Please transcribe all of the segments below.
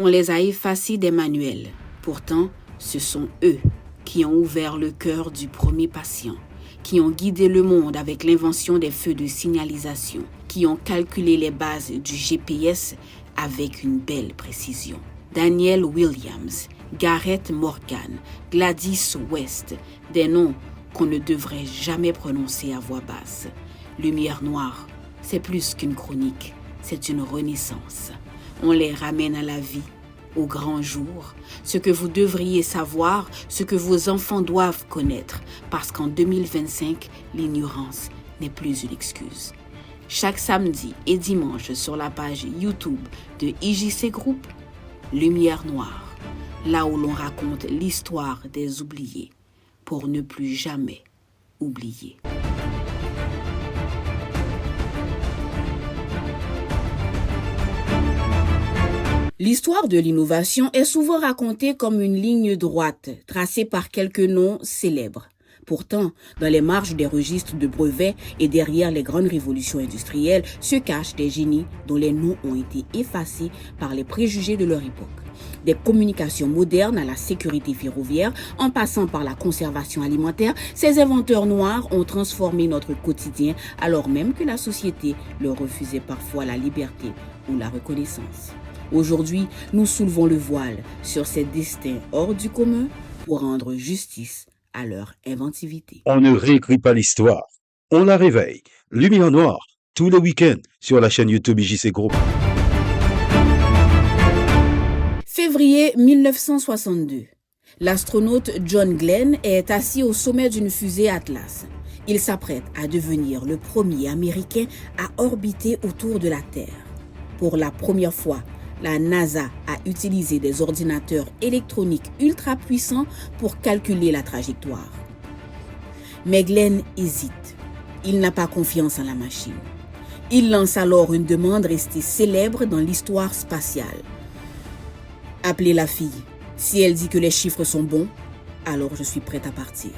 On les a effacés des manuels. Pourtant, ce sont eux qui ont ouvert le cœur du premier patient, qui ont guidé le monde avec l'invention des feux de signalisation, qui ont calculé les bases du GPS avec une belle précision. Daniel Williams, Gareth Morgan, Gladys West, des noms qu'on ne devrait jamais prononcer à voix basse. Lumière noire, c'est plus qu'une chronique, c'est une renaissance. On les ramène à la vie, au grand jour, ce que vous devriez savoir, ce que vos enfants doivent connaître, parce qu'en 2025, l'ignorance n'est plus une excuse. Chaque samedi et dimanche sur la page YouTube de IJC Group, Lumière Noire, là où l'on raconte l'histoire des oubliés, pour ne plus jamais oublier. L'histoire de l'innovation est souvent racontée comme une ligne droite, tracée par quelques noms célèbres. Pourtant, dans les marges des registres de brevets et derrière les grandes révolutions industrielles se cachent des génies dont les noms ont été effacés par les préjugés de leur époque. Des communications modernes à la sécurité ferroviaire, en passant par la conservation alimentaire, ces inventeurs noirs ont transformé notre quotidien alors même que la société leur refusait parfois la liberté ou la reconnaissance. Aujourd'hui, nous soulevons le voile sur ces destins hors du commun pour rendre justice à leur inventivité. On ne réécrit pas l'histoire, on la réveille. Lumière Noire, tous les week-ends sur la chaîne YouTube IJC Group. Février 1962. L'astronaute John Glenn est assis au sommet d'une fusée Atlas. Il s'apprête à devenir le premier Américain à orbiter autour de la Terre. Pour la première fois, la NASA a utilisé des ordinateurs électroniques ultra puissants pour calculer la trajectoire. Mais Glenn hésite. Il n'a pas confiance en la machine. Il lance alors une demande restée célèbre dans l'histoire spatiale. Appelez la fille. Si elle dit que les chiffres sont bons, alors je suis prête à partir.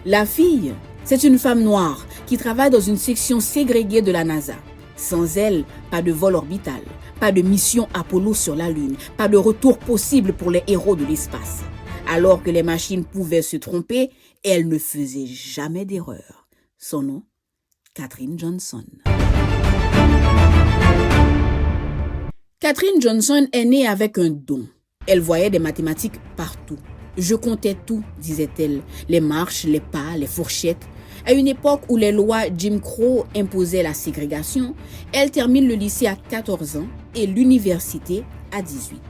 La fille, c'est une femme noire qui travaille dans une section ségrégée de la NASA. Sans elle, pas de vol orbital, pas de mission Apollo sur la Lune, pas de retour possible pour les héros de l'espace. Alors que les machines pouvaient se tromper, elle ne faisait jamais d'erreur. Son nom, Katherine Johnson. Katherine Johnson est née avec un don. Elle voyait des mathématiques partout. Je comptais tout, disait-elle, les marches, les pas, les fourchettes. À une époque où les lois Jim Crow imposaient la ségrégation, elle termine le lycée à 14 ans et l'université à 18.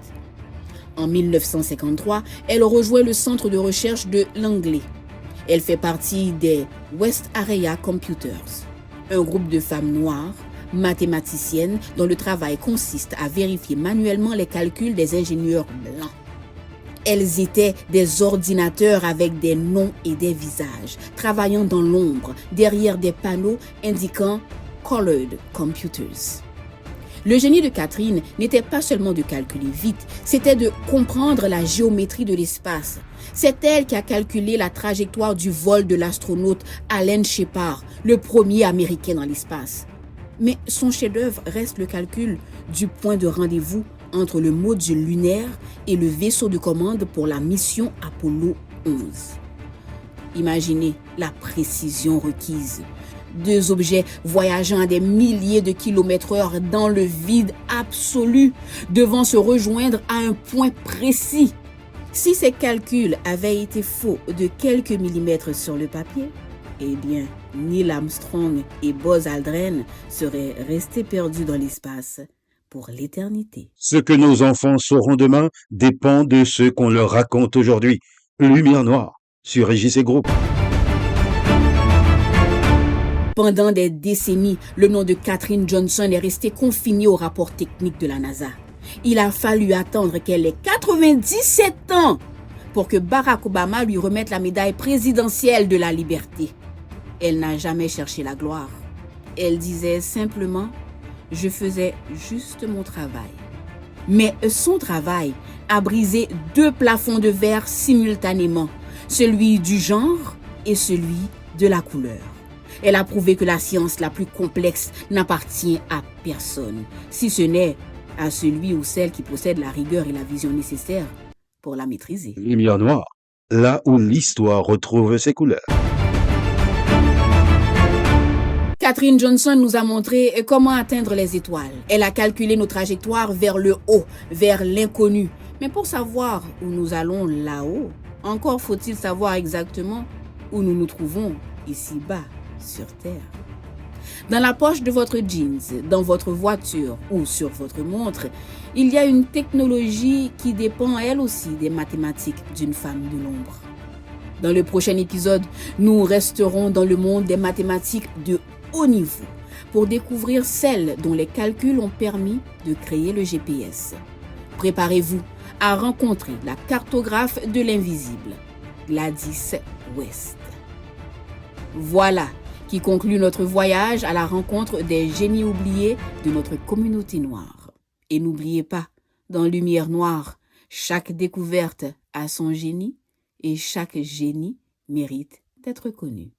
En 1953, elle rejoint le centre de recherche de Langley. Elle fait partie des West Area Computers, un groupe de femmes noires, mathématiciennes dont le travail consiste à vérifier manuellement les calculs des ingénieurs blancs. Elles étaient des ordinateurs avec des noms et des visages, travaillant dans l'ombre, derrière des panneaux indiquant « Colored Computers ». Le génie de Katherine n'était pas seulement de calculer vite, c'était de comprendre la géométrie de l'espace. C'est elle qui a calculé la trajectoire du vol de l'astronaute Alan Shepard, le premier Américain dans l'espace. Mais son chef-d'œuvre reste le calcul du point de rendez-vous entre le module lunaire et le vaisseau de commande pour la mission Apollo 11. Imaginez la précision requise. Deux objets voyageant à des milliers de kilomètres/heure dans le vide absolu, devant se rejoindre à un point précis. Si ces calculs avaient été faux de quelques millimètres sur le papier, eh bien, Neil Armstrong et Buzz Aldrin seraient restés perdus dans l'espace pour l'éternité. Ce que nos enfants sauront demain dépend de ce qu'on leur raconte aujourd'hui. Lumière Noire sur IJC Group. Pendant des décennies, le nom de Katherine Johnson est resté confiné au rapport technique de la NASA. Il a fallu attendre qu'elle ait 97 ans pour que Barack Obama lui remette la médaille présidentielle de la liberté. Elle n'a jamais cherché la gloire. Elle disait simplement « Je faisais juste mon travail ». Mais son travail a brisé deux plafonds de verre simultanément, celui du genre et celui de la couleur. Elle a prouvé que la science la plus complexe n'appartient à personne, si ce n'est à celui ou celle qui possède la rigueur et la vision nécessaires pour la maîtriser. Lumière noire, là où l'histoire retrouve ses couleurs. Katherine Johnson nous a montré comment atteindre les étoiles. Elle a calculé nos trajectoires vers le haut, vers l'inconnu. Mais pour savoir où nous allons là-haut, encore faut-il savoir exactement où nous nous trouvons ici-bas, sur Terre. Dans la poche de votre jeans, dans votre voiture ou sur votre montre, il y a une technologie qui dépend elle aussi des mathématiques d'une femme de l'ombre. Dans le prochain épisode, nous resterons dans le monde des mathématiques de haut niveau pour découvrir celles dont les calculs ont permis de créer le GPS. Préparez-vous à rencontrer la cartographe de l'invisible, Gladys West. Voilà qui conclut notre voyage à la rencontre des génies oubliés de notre communauté noire. Et n'oubliez pas, dans Lumière Noire, chaque découverte a son génie et chaque génie mérite d'être connu.